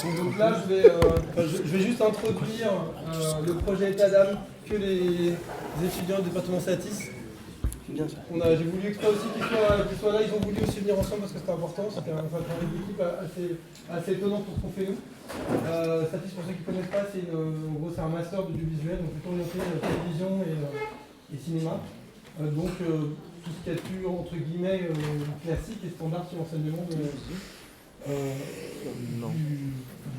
Donc là, je vais juste introduire le projet état d'âme que les étudiants du département Satis. J'ai voulu exprès aussi qu'ils soient là, ils ont voulu aussi venir ensemble parce que c'était important, c'était un travail d'équipe assez étonnant pour ce qu'on fait nous. Satis, pour ceux qui ne connaissent pas, en gros, c'est un master du visuel, donc plutôt orienté télévision et cinéma. Donc tout ce qui est pu, entre guillemets, classique et standard sur l'enseignement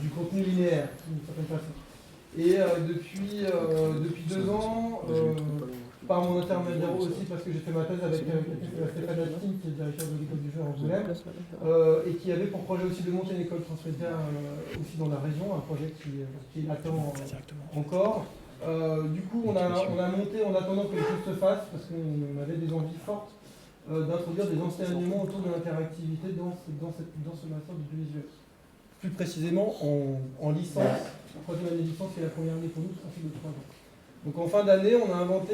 du contenu linéaire, d'une certaine façon. Et depuis 2 ans, par mon intermédiaire aussi, parce que j'ai fait ma thèse avec Stéphane Atkin, qui est directeur de l'école du jeu en Angoulême, et qui avait pour projet aussi de monter une école transmédia aussi dans la région, un projet qui attend encore. Du coup, on a monté en attendant que les choses se fassent, parce qu'on avait des envies fortes d'introduire des enseignements autour de l'interactivité dans ce master du visuel. Plus précisément en licence, la troisième année de licence, qui est la première année pour nous, c'est un cycle de 3 ans. Donc en fin d'année, on a inventé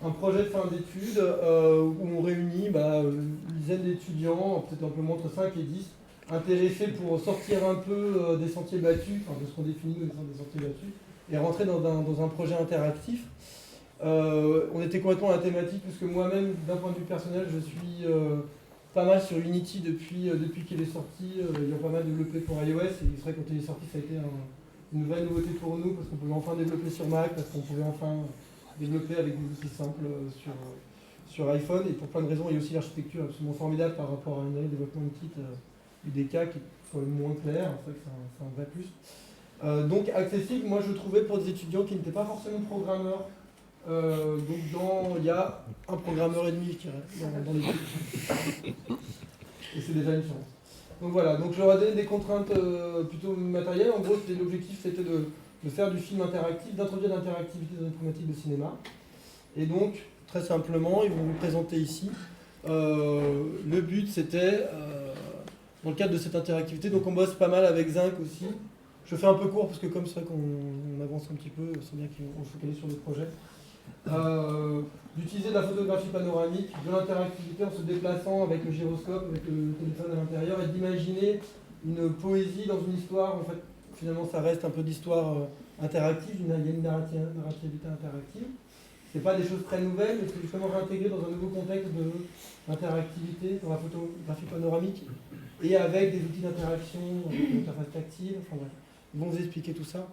un projet de fin d'études où on réunit une dizaine d'étudiants, peut-être un peu moins entre 5 et 10, intéressés pour sortir un peu des sentiers battus, enfin de ce qu'on définit comme des sentiers battus, et rentrer dans un projet interactif. On était complètement à la thématique, parce que moi-même, d'un point de vue personnel, je suis pas mal sur Unity depuis qu'il est sorti, ayant pas mal développé pour iOS, et c'est vrai que quand il est sorti, ça a été une vraie nouveauté pour nous, parce qu'on pouvait enfin développer sur Mac, parce qu'on pouvait enfin développer avec des outils simples sur iPhone, et pour plein de raisons, il y a aussi l'architecture absolument formidable par rapport à une développement kit UDK qui est quand même moins clair, c'est vrai que c'est un vrai plus. Donc accessible, moi je trouvais pour des étudiants qui n'étaient pas forcément programmeurs. Donc il y a un programmeur et demi, je dirais, dans l'équipe. Et c'est déjà une chance. Donc voilà, donc je leur ai donné des contraintes plutôt matérielles. En gros, l'objectif c'était de faire du film interactif, d'introduire l'interactivité dans une problématique de cinéma. Et donc, très simplement, ils vont vous présenter ici. Le but c'était, dans le cadre de cette interactivité, donc on bosse pas mal avec Zinc aussi. Je fais un peu court parce que comme c'est vrai qu'on avance un petit peu, c'est bien qu'on se focalise sur le projet. D'utiliser de la photographie panoramique, de l'interactivité en se déplaçant avec le gyroscope, avec le téléphone à l'intérieur, et d'imaginer une poésie dans une histoire. En fait, finalement, ça reste un peu d'histoire interactive, il y a une narrativité interactive. C'est pas des choses très nouvelles, mais c'est justement réintégré dans un nouveau contexte d'interactivité, dans la photographie panoramique, et avec des outils d'interaction, avec une interface tactile, enfin bref. Ils vont vous expliquer tout ça.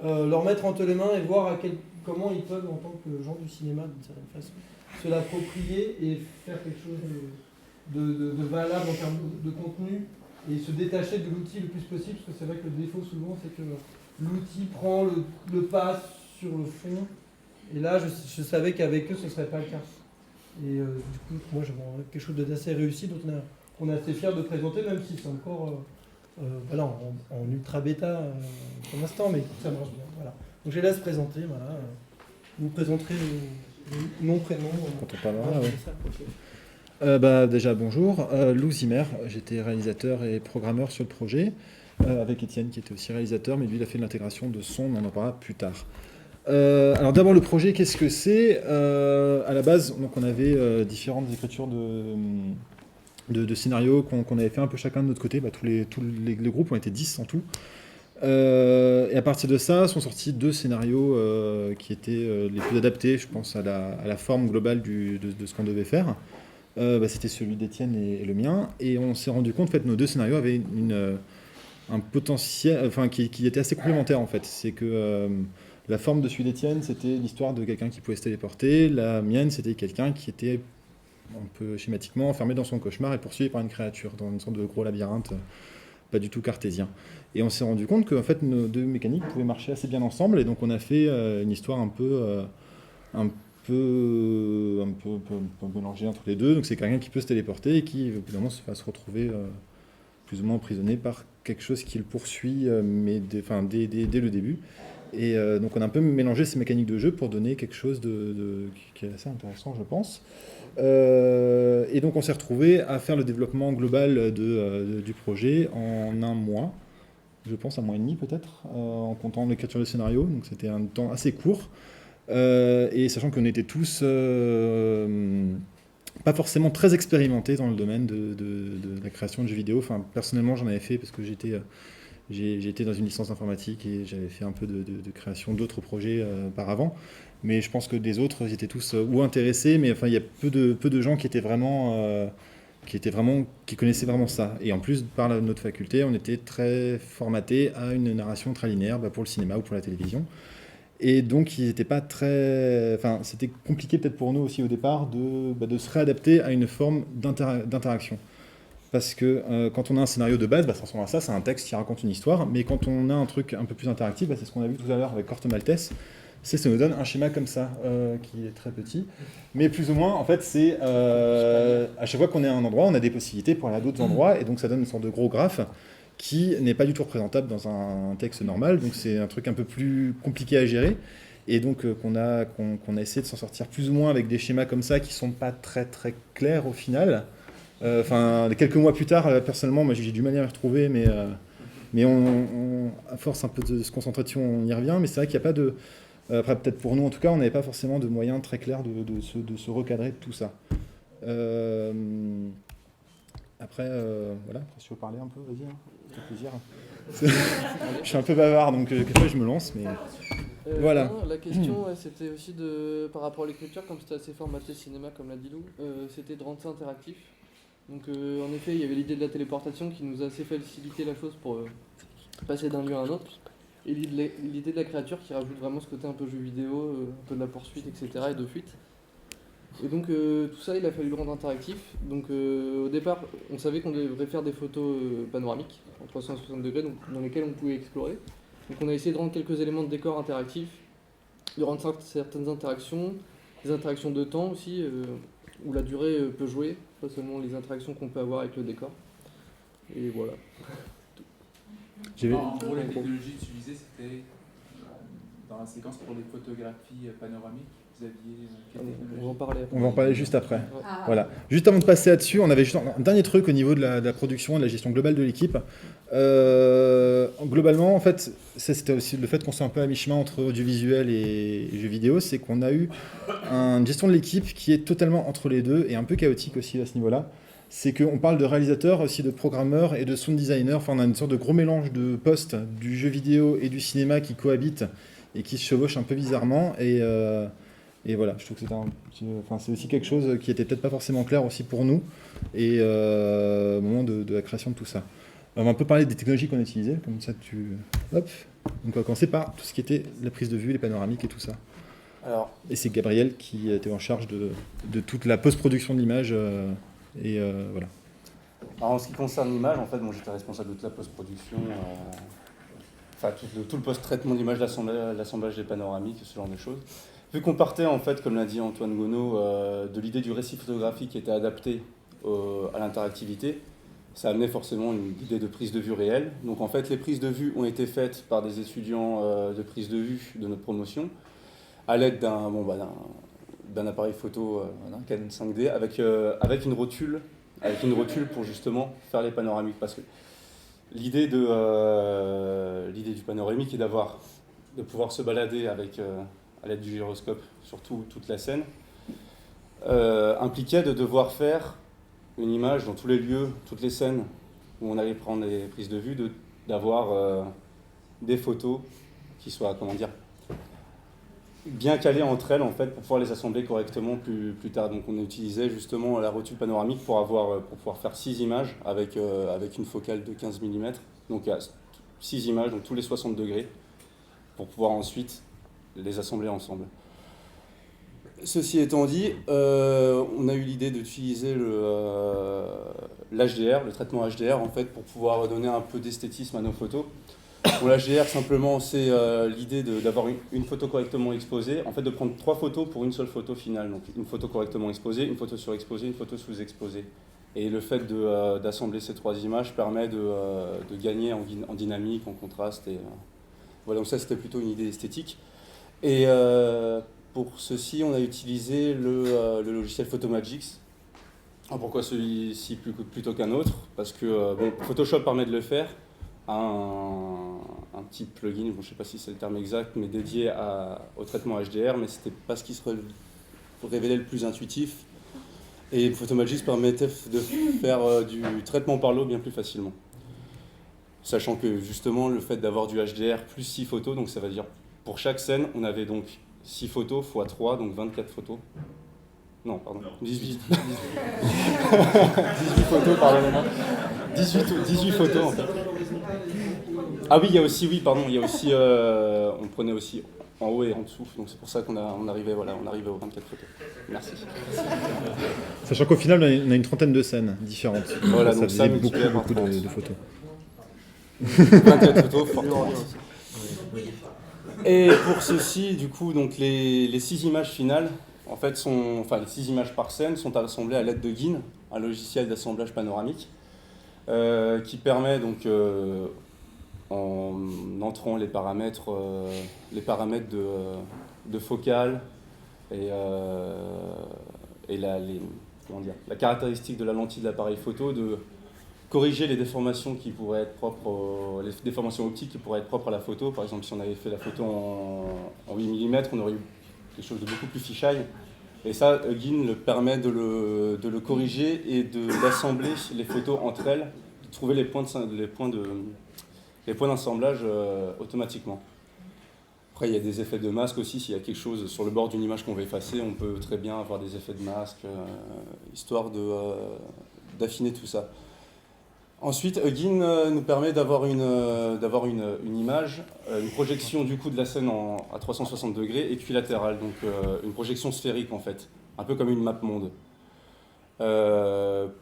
Leur mettre entre les mains et voir comment ils peuvent, en tant que gens du cinéma, d'une certaine façon, se l'approprier et faire quelque chose de valable en termes de contenu et se détacher de l'outil le plus possible, parce que c'est vrai que le défaut souvent c'est que l'outil prend le pas sur le fond, et là je savais qu'avec eux ce ne serait pas le cas. Et du coup, moi j'avais quelque chose d'assez réussi, dont on est assez fiers de présenter, même si c'est encore voilà, en ultra bêta pour l'instant, mais ça marche bien. Voilà. Donc je les laisse présenter. Voilà. Vous présenterez le nom, prénom. Quand on parlera, ouais. Déjà bonjour, Lou Zimmer, j'étais réalisateur et programmeur sur le projet, avec Étienne qui était aussi réalisateur, mais lui il a fait de l'intégration de son, on en parlera plus tard. Alors d'abord le projet, qu'est-ce que c'est à la base, donc on avait différentes écritures de scénarios qu'on avait fait un peu chacun de notre côté, tous les groupes ont été 10 en tout. Et à partir de ça, sont sortis 2 scénarios qui étaient les plus adaptés, je pense, à la forme globale de ce qu'on devait faire. C'était celui d'Étienne et le mien. Et on s'est rendu compte, en fait, nos 2 scénarios avaient un potentiel, enfin, qui était assez complémentaire, en fait. C'est que la forme de celui d'Étienne, c'était l'histoire de quelqu'un qui pouvait se téléporter. La mienne, c'était quelqu'un qui était un peu schématiquement enfermé dans son cauchemar et poursuivi par une créature, dans une sorte de gros labyrinthe, pas du tout cartésien. Et on s'est rendu compte que en fait, nos 2 mécaniques pouvaient marcher assez bien ensemble, et donc on a fait une histoire un peu mélangée entre les deux. Donc c'est quelqu'un qui peut se téléporter et qui évidemment va se retrouver plus ou moins emprisonné par quelque chose qui le poursuit, mais dès le début. Et donc on a un peu mélangé ces mécaniques de jeu pour donner quelque chose qui est assez intéressant, je pense. Et donc on s'est retrouvé à faire le développement global du projet en 1 mois, je pense 1 mois et demi peut-être, en comptant l'écriture du scénario, donc c'était un temps assez court, et sachant qu'on était tous pas forcément très expérimentés dans le domaine de la création de jeux vidéo. Enfin, personnellement j'en avais fait parce que j'étais j'ai été dans une licence informatique et j'avais fait un peu de création d'autres projets auparavant. Mais je pense que des autres, ils étaient tous ou intéressés, mais enfin, il y a peu de gens qui étaient vraiment, qui connaissaient vraiment ça. Et en plus, par notre faculté, on était très formaté à une narration très linéaire pour le cinéma ou pour la télévision. Et donc, ils n'étaient pas très. Enfin, c'était compliqué peut-être pour nous aussi au départ de se réadapter à une forme d'interaction. Parce que quand on a un scénario de base, ça ressemble à ça, c'est un texte qui raconte une histoire. Mais quand on a un truc un peu plus interactif, c'est ce qu'on a vu tout à l'heure avec Corto Maltese, ça nous donne un schéma comme ça, qui est très petit. Mais plus ou moins, en fait, c'est à chaque fois qu'on est à un endroit, on a des possibilités pour aller à d'autres endroits. Et donc, ça donne une sorte de gros graphe qui n'est pas du tout représentable dans un texte normal. Donc, c'est un truc un peu plus compliqué à gérer. Et donc, qu'on a essayé de s'en sortir plus ou moins avec des schémas comme ça qui ne sont pas très, très clairs au final. Quelques mois plus tard, personnellement, moi, j'ai du mal à y retrouver, mais à force un peu de se concentrer dessus, on y revient. Mais c'est vrai qu'il n'y a pas de... Après, peut-être pour nous, en tout cas, on n'avait pas forcément de moyens très clairs de se recadrer de tout ça. Après, voilà, si tu veux parler un peu, vas-y, hein, ça fait plaisir. Je suis un peu bavard, donc quelquefois je me lance, mais voilà. Non, la question, c'était aussi par rapport à l'écriture, comme c'était assez formaté cinéma, comme l'a dit Lou, c'était de rendre ça interactif. Donc en effet, il y avait l'idée de la téléportation qui nous a assez facilité la chose pour passer d'un lieu à un autre. Et l'idée de la créature qui rajoute vraiment ce côté un peu jeu vidéo, un peu de la poursuite, etc. et de fuite. Et donc tout ça, il a fallu le rendre interactif. Donc au départ, on savait qu'on devrait faire des photos panoramiques en 360 degrés, donc, dans lesquelles on pouvait explorer. Donc on a essayé de rendre quelques éléments de décor interactifs, de rendre certaines interactions, des interactions de temps aussi, où la durée peut jouer, pas seulement les interactions qu'on peut avoir avec le décor. Et voilà. En gros, la technologie utilisée, c'était dans la séquence pour les photographies panoramiques. Vous aviez quelle technologie ? On va en parler après. On va en parler juste après. Ouais. Voilà. Juste avant de passer là-dessus, on avait juste un dernier truc au niveau de la production et de la gestion globale de l'équipe. Globalement, en fait, c'était aussi le fait qu'on soit un peu à mi-chemin entre audiovisuel et jeux vidéo, c'est qu'on a eu une gestion de l'équipe qui est totalement entre les deux et un peu chaotique aussi à ce niveau-là. C'est qu'on parle de réalisateurs, aussi de programmeurs et de sound designers. Enfin, on a une sorte de gros mélange de postes du jeu vidéo et du cinéma qui cohabitent et qui se chevauchent un peu bizarrement. Et voilà, je trouve que c'est aussi quelque chose qui était peut-être pas forcément clair aussi pour nous et au moment de la création de tout ça. On va un peu parler des technologies qu'on a utilisées, comme ça Hop. Donc on va commencer par tout ce qui était la prise de vue, les panoramiques et tout ça. Alors, et c'est Gabriel qui était en charge de toute la post-production de l'image. Voilà. Alors en ce qui concerne l'image, en fait, j'étais responsable de toute la post-production, tout le post-traitement d'image, l'assemblage des panoramiques, ce genre de choses. Vu qu'on partait, en fait, comme l'a dit Antoine Gonneau, de l'idée du récit photographique qui était adapté à l'interactivité, ça amenait forcément une idée de prise de vue réelle. Donc en fait, les prises de vue ont été faites par des étudiants de prise de vue de notre promotion, à l'aide d'un appareil photo, d'un Canon 5D, avec une rotule pour justement faire les panoramiques. Parce que l'idée du panoramique est de pouvoir se balader à l'aide du gyroscope sur toute la scène, impliquait de devoir faire une image dans tous les lieux, toutes les scènes où on allait prendre des prises de vue, d'avoir des photos qui soient, bien calées entre elles, en fait, pour pouvoir les assembler correctement plus tard. Donc on utilisait justement la rotule panoramique pour pouvoir faire 6 images avec une focale de 15 mm. Donc il y a 6 images, donc tous les 60 degrés, pour pouvoir ensuite les assembler ensemble. Ceci étant dit, on a eu l'idée d'utiliser l'HDR, le traitement HDR, en fait, pour pouvoir donner un peu d'esthétisme à nos photos. Pour l'HDR, simplement, c'est l'idée d'avoir une photo correctement exposée, en fait, de prendre 3 photos pour une seule photo finale. Donc une photo correctement exposée, une photo surexposée, une photo sous-exposée. Et le fait d'assembler ces 3 images permet de gagner en dynamique, en contraste. Et, voilà, donc ça, c'était plutôt une idée esthétique. Et pour ceci, on a utilisé le logiciel Photomagics. Alors pourquoi celui-ci plutôt qu'un autre ? Parce que Photoshop permet de le faire, un petit plugin, je ne sais pas si c'est le terme exact, mais dédié au traitement HDR, mais ce n'était pas ce qui se révélait le plus intuitif. Et Photomagics permettait de faire du traitement par l'eau bien plus facilement. Sachant que justement le fait d'avoir du HDR plus 6 photos, donc ça veut dire pour chaque scène, on avait donc 6 photos x 3, donc 24 photos. Non, pardon, 18. 18 photos, pardonnez-moi. 18 photos en fait. Ah oui, il y a aussi, on prenait aussi en haut et en dessous, donc c'est pour ça qu'on arrivait aux 24 photos. Merci. Sachant qu'au final, on a une trentaine de scènes différentes. Voilà, ça donc faisait ça beaucoup multiplié par de 30. photos. 24 photos, fortement. Et pour ceci, du coup, donc les 6 images finales, en fait, les 6 images par scène sont assemblées à l'aide de GIN, un logiciel d'assemblage panoramique, qui permet donc, en entrant les paramètres de focale et la caractéristique de la lentille de l'appareil photo, de corriger les déformations qui pourraient être propres, les déformations optiques qui pourraient être propres à la photo. Par exemple, si on avait fait la photo en 8 mm, on aurait eu quelque chose de beaucoup plus fisheye. Et ça, GIN le permet de le corriger et d'assembler les photos entre elles, de trouver les points d'assemblage automatiquement. Après, il y a des effets de masque aussi. S'il y a quelque chose sur le bord d'une image qu'on veut effacer, on peut très bien avoir des effets de masque, histoire d'affiner tout ça. Ensuite, GIN nous permet d'avoir une image, une projection du coup de la scène à 360 degrés équilatérale, donc une projection sphérique en fait, un peu comme une map monde.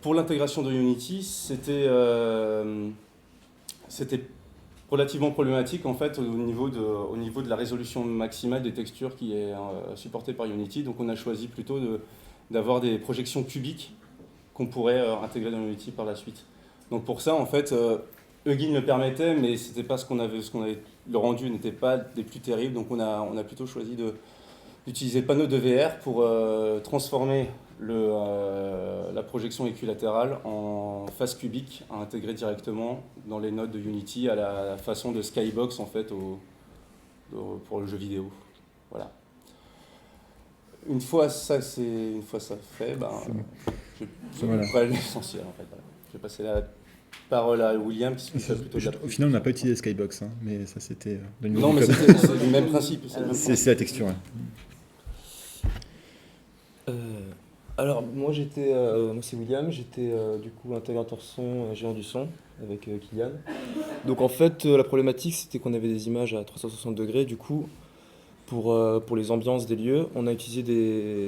Pour l'intégration de Unity, c'était relativement problématique en fait au niveau de la résolution maximale des textures qui est supportée par Unity. Donc on a choisi plutôt d'avoir des projections cubiques qu'on pourrait intégrer dans Unity par la suite. Donc pour ça, en fait, Hugin le permettait, mais c'était pas ce qu'on avait. Le rendu n'était pas des plus terribles, donc on a plutôt choisi d'utiliser panneau de VR pour transformer la projection équilatérale en face cubique à intégrer directement dans les nodes de Unity à la façon de Skybox en fait pour le jeu vidéo. Voilà. Une fois ça fait, je vais près l'essentiel en fait. Voilà. Je vais passer la parole à William qui s'occupe plutôt de la. Au final, on n'a pas utilisé Skybox, hein, mais ça c'était le niveau. Non, mais c'est le même principe. C'est la texture. Ouais. Alors moi c'est William, j'étais du coup intégrateur son, géant du son avec Kylian. Donc en fait la problématique c'était qu'on avait des images à 360 degrés, du coup pour les ambiances des lieux, on a utilisé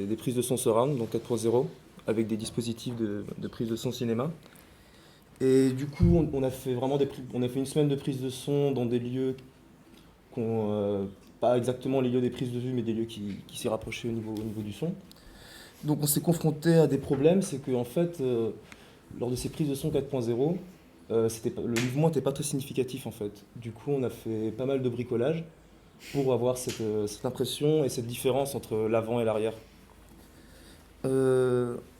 des prises de son surround, donc 4.0, avec des dispositifs de prise de son cinéma. Et du coup on a fait vraiment une semaine de prise de son dans des lieux pas exactement les lieux des prises de vue, mais des lieux qui s'y rapprochaient au niveau du son. Donc on s'est confronté à des problèmes, c'est qu'en fait, lors de ces prises de son 4.0, le mouvement n'était pas très significatif en fait. Du coup, on a fait pas mal de bricolage pour avoir cette impression et cette différence entre l'avant et l'arrière.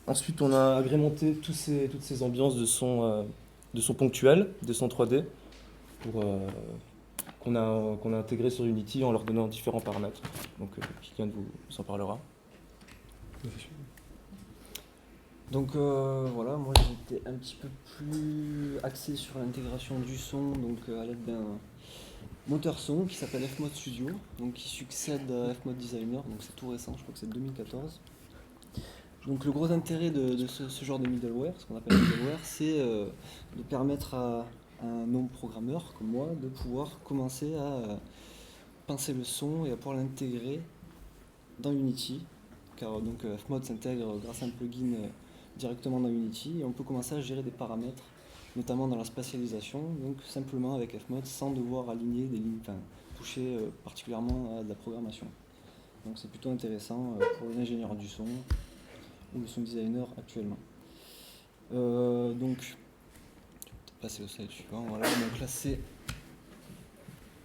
Ensuite, on a agrémenté toutes ces ambiances de son ponctuel, de son 3D, qu'on a intégré sur Unity en leur donnant différents paramètres. Donc, Kylian vous en parlera. Donc voilà, moi j'étais un petit peu plus axé sur l'intégration du son, donc à l'aide d'un moteur son qui s'appelle Fmod Studio, donc qui succède à Fmod Designer, donc c'est tout récent, je crois que c'est 2014. Donc le gros intérêt de ce genre de middleware, ce qu'on appelle middleware, c'est de permettre à un non-programmeur comme moi de pouvoir commencer à pincer le son et à pouvoir l'intégrer dans Unity. Car donc Fmod s'intègre grâce à un plugin directement dans Unity et on peut commencer à gérer des paramètres, notamment dans la spatialisation, donc simplement avec Fmod sans devoir aligner des lignes, toucher particulièrement à de la programmation. Donc c'est plutôt intéressant pour les ingénieurs du son ou le sound designer actuellement. Donc je vais passer au slide suivant. Voilà, donc là c'est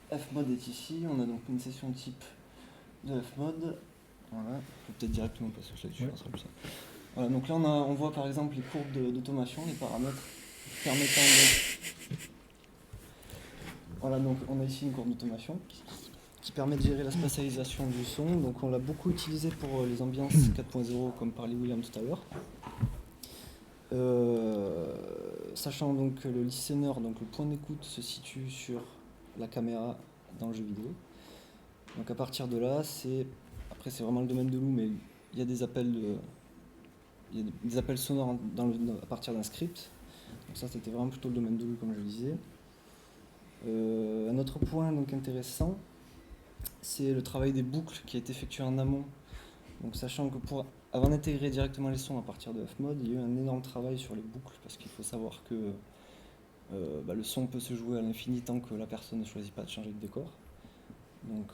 Fmod est ici, on a donc une session type de Fmod. Voilà, on peut peut-être directement passer au slide suivant, ça sera plus simple. Voilà, donc là on voit par exemple les courbes d'automation, les paramètres permettant de... Voilà, donc on a ici une courbe d'automation qui permet de gérer la spatialisation du son. Donc on l'a beaucoup utilisé pour les ambiances 4.0 comme parlait William tout à l'heure. sachant donc que le listener, donc le point d'écoute, se situe sur la caméra dans le jeu vidéo. Donc à partir de là, après c'est vraiment le domaine de Lou, mais il y a des appels sonores à partir d'un script. Donc ça c'était vraiment plutôt le domaine de Lou, comme je le disais. Un autre point donc intéressant, c'est le travail des boucles qui a été effectué en amont. Donc sachant que avant d'intégrer directement les sons à partir de Fmod, il y a eu un énorme travail sur les boucles, parce qu'il faut savoir que le son peut se jouer à l'infini tant que la personne ne choisit pas de changer de décor. Donc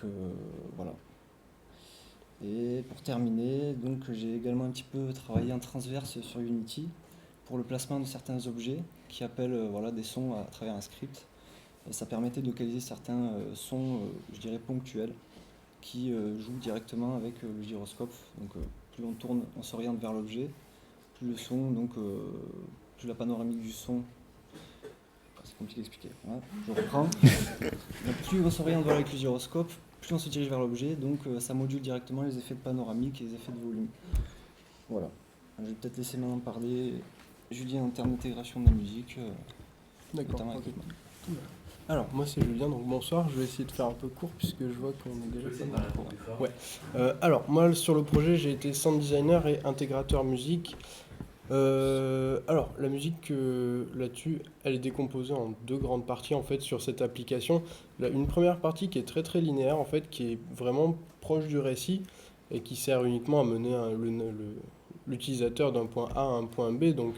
voilà. Et pour terminer, donc j'ai également un petit peu travaillé en transverse sur Unity pour le placement de certains objets qui appellent des sons à travers un script. Et ça permettait de localiser certains sons, je dirais ponctuels, qui jouent directement avec le gyroscope. Donc plus on s'oriente vers l'objet, plus le son, plus la panoramique du son. C'est compliqué d'expliquer. Voilà, je reprends. Donc, plus on s'oriente vers avec le gyroscope, plus on se dirige vers l'objet, donc ça module directement les effets de panoramique et les effets de volume. Voilà. Je vais peut-être laisser maintenant parler Julien en termes d'intégration de la musique. D'accord. Okay. Alors, moi c'est Julien, donc bonsoir. Je vais essayer de faire un peu court puisque je vois qu'on est déjà pas mal. Ouais. Alors, moi sur le projet, j'ai été sound designer et intégrateur musique. Alors, la musique là-dessus, elle est décomposée en deux grandes parties en fait sur cette application. Une première partie qui est très très linéaire en fait, qui est vraiment proche du récit et qui sert uniquement à mener l'utilisateur d'un point A à un point B. Donc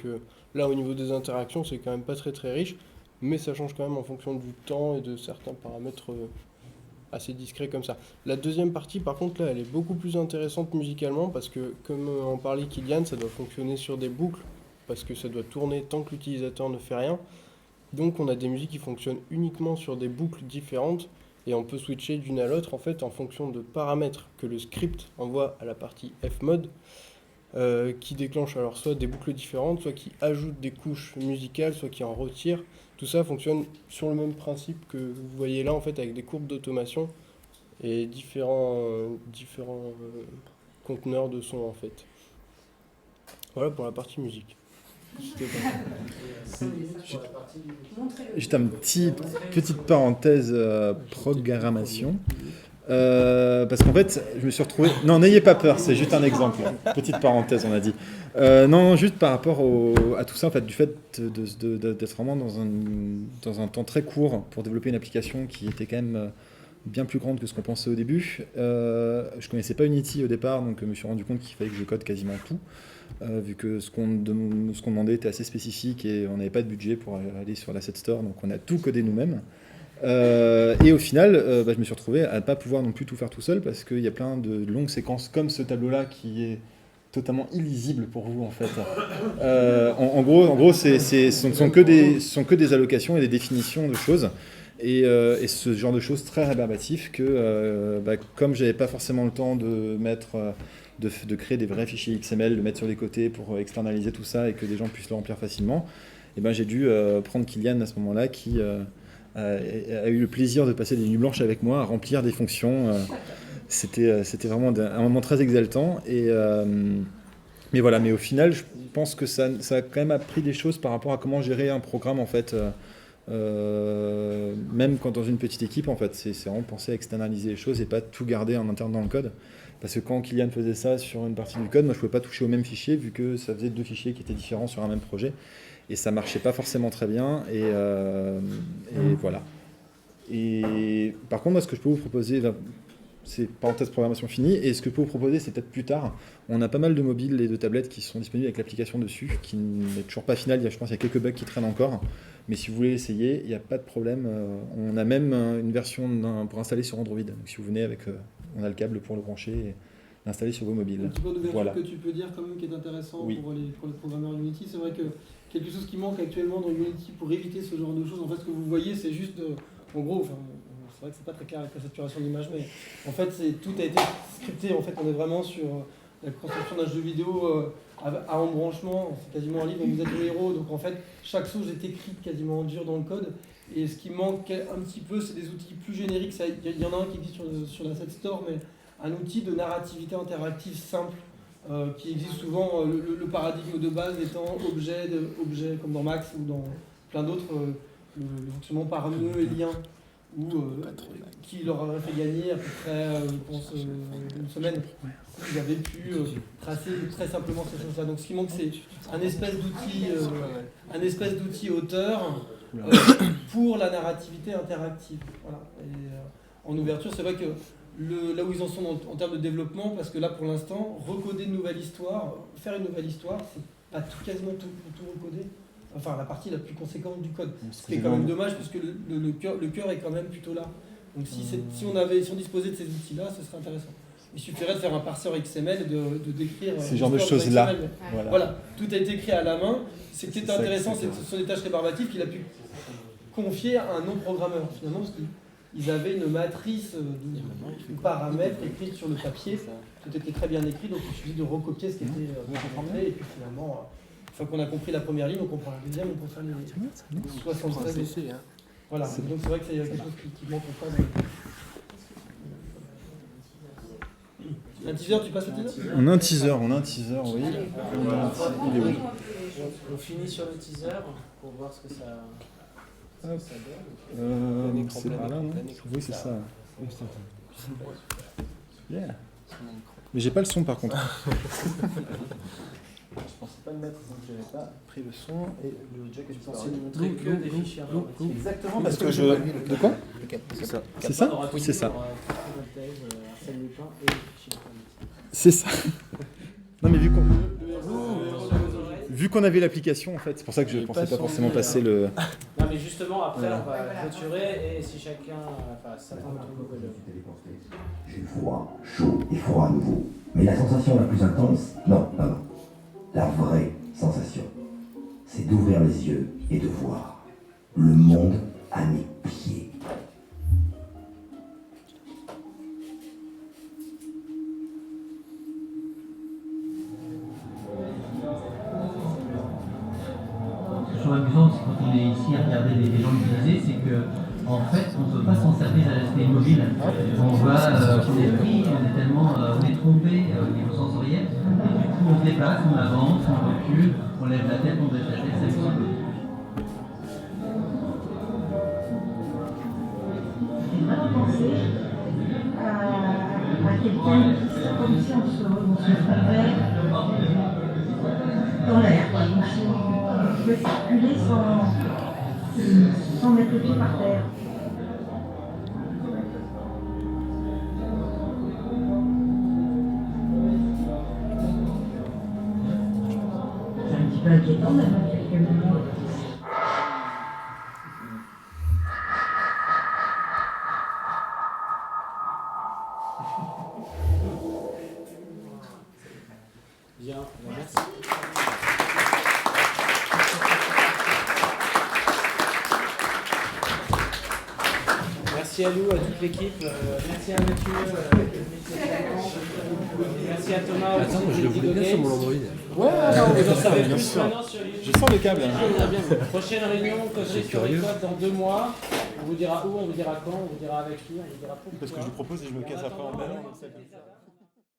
là, au niveau des interactions, c'est quand même pas très très riche, mais ça change quand même en fonction du temps et de certains paramètres assez discret comme ça. La deuxième partie, par contre, là, elle est beaucoup plus intéressante musicalement parce que, comme en parlait Kylian, ça doit fonctionner sur des boucles parce que ça doit tourner tant que l'utilisateur ne fait rien. Donc, on a des musiques qui fonctionnent uniquement sur des boucles différentes et on peut switcher d'une à l'autre en fait en fonction de paramètres que le script envoie à la partie Fmod qui déclenche alors soit des boucles différentes, soit qui ajoute des couches musicales, soit qui en retire. Tout ça fonctionne sur le même principe que vous voyez là en fait avec des courbes d'automation et différents conteneurs de son en fait. Voilà pour la partie musique. Juste une petite parenthèse programmation. Parce qu'en fait, je me suis retrouvé... Non, n'ayez pas peur, c'est juste un exemple. Petite parenthèse, on a dit. Non, juste par rapport à tout ça, en fait, du fait d'être vraiment dans un temps très court pour développer une application qui était quand même bien plus grande que ce qu'on pensait au début. Je connaissais pas Unity au départ, donc je me suis rendu compte qu'il fallait que je code quasiment tout, vu que ce qu'on demandait était assez spécifique et on n'avait pas de budget pour aller sur l'asset store, donc on a tout codé nous-mêmes. Et au final, je me suis retrouvé à ne pas pouvoir non plus tout faire tout seul parce qu'il y a plein de longues séquences comme ce tableau-là qui est totalement illisible pour vous en fait. En gros, ce sont que des allocations et des définitions de choses et ce genre de choses très rébarbatif que comme j'avais pas forcément le temps de de créer des vrais fichiers XML, de mettre sur les côtés pour externaliser tout ça et que des gens puissent le remplir facilement, et j'ai dû prendre Kylian à ce moment-là qui a eu le plaisir de passer des nuits blanches avec moi à remplir des fonctions. C'était vraiment un moment très exaltant. Mais voilà, mais au final, je pense que ça a quand même appris des choses par rapport à comment gérer un programme en fait. Même quand dans une petite équipe, en fait, c'est vraiment penser à externaliser les choses et pas tout garder en interne dans le code. Parce que quand Kylian faisait ça sur une partie du code, moi je pouvais pas toucher au même fichier vu que ça faisait deux fichiers qui étaient différents sur un même projet. Et ça marchait pas forcément très bien. Et voilà. Et par contre, moi, ce que je peux vous proposer, c'est parenthèse programmation finie, et ce que je peux vous proposer, c'est peut-être plus tard. On a pas mal de mobiles et de tablettes qui sont disponibles avec l'application dessus, qui n'est toujours pas finale. Je pense qu'il y a quelques bugs qui traînent encore. Mais si vous voulez essayer, il n'y a pas de problème. On a même une version pour installer sur Android. Donc si vous venez avec, on a le câble pour le brancher et l'installer sur vos mobiles. Un petit point d'ouverture voilà. que tu peux dire quand même qui est intéressant Oui. pour les programmeurs Unity. C'est vrai que quelque chose qui manque actuellement dans Unity pour éviter ce genre de choses, en fait ce que vous voyez c'est juste, en gros, c'est vrai que c'est pas très clair avec la saturation d'image, mais en fait tout a été scripté. En fait on est vraiment sur la construction d'un jeu vidéo à embranchement, c'est quasiment un livre où vous êtes le héros, donc en fait chaque chose est écrite quasiment en dur dans le code. Et ce qui manque un petit peu, c'est des outils plus génériques. Il y en a un qui existe sur l'Asset Store, mais un outil de narrativité interactive simple qui existe souvent, le paradigme de base étant objet comme dans Max ou dans plein d'autres, le fonctionnement par nœud et lien, qui leur aurait fait gagner à peu près, je pense, une semaine, s'ils avaient pu tracer très simplement ces choses-là. Donc ce qui manque, c'est un espèce d'outil auteur pour la narrativité interactive. Voilà. Et, en ouverture, c'est vrai que là où ils en sont en termes de développement, parce que là pour l'instant, recoder une nouvelle histoire, faire une nouvelle histoire, c'est pas quasiment tout recoder. Enfin, la partie la plus conséquente du code. Ce qui est quand même dommage, parce que le cœur est quand même plutôt là. Donc si on disposait de ces outils-là, ce serait intéressant. Il suffirait de faire un parseur XML et de décrire ces genres de choses-là. Voilà, tout a été écrit à la main. Ce qui est intéressant, ce sont des tâches rébarbatives qu'il a pu confier à un non-programmeur, finalement, parce qu'ils avaient une matrice de paramètres écrite sur le papier. Tout était très bien écrit, donc il suffit de recopier ce qui était montré, et puis finalement, une fois qu'on a compris la première ligne, on comprend la deuxième, on peut faire les 76. Voilà, donc c'est vrai que c'est quelque chose qui manque encore. Un teaser, tu passes le teaser ? On a un teaser, oui. Il est où ? On finit sur le teaser pour voir ce que ça donne. C'est par là, non ? Oui, c'est ça. Yeah. Mais j'ai pas le son par contre. Je pensais pas le mettre, donc j'avais pas pris le son et le jack est censé ne montrer que des fichiers informatiques. Exactement, parce que je... De quoi ? C'est ça ? C'est ça. C'est ça. Non mais vu qu'on avait l'application en fait, c'est pour ça que je pensais pas forcément passer le... Non mais justement après on va clôturer et si chacun s'attend à un nouvel... J'ai froid, chaud et froid à nouveau. Mais la sensation la plus intense, non. La vraie sensation, c'est d'ouvrir les yeux et de voir le monde à mes pieds. Ce qui est amusant, c'est quand on est ici à regarder des gens l'utiliser, c'est que en fait, on ne peut pas s'en servir à l'aspect mobile. On est pris, on est trompé au niveau sensoriel. Et du coup, on se déplace, on avance, on recule, on lève la tête, on baisse la tête, c'est un petit peu. J'ai vraiment pensé à quelqu'un qui serait comme si on se trouvait dans l'air, comme si on pouvait circuler sans mettre le pied par terre. C'est un petit peu inquiétant d'avoir quelques moments. Bien, merci. Merci à Lou, à toute l'équipe, merci à Mathieu, merci à Thomas. Attends, je le voulais bien sur mon Android. Ouais, vous en savez plus maintenant sur YouTube. Je sens les câbles. Prochaine réunion, coderie sur les codes dans 2 mois. On vous dira où, on vous dira quand, on vous dira avec qui, on vous dira pourquoi. Parce que je vous propose et je me casse après en bas.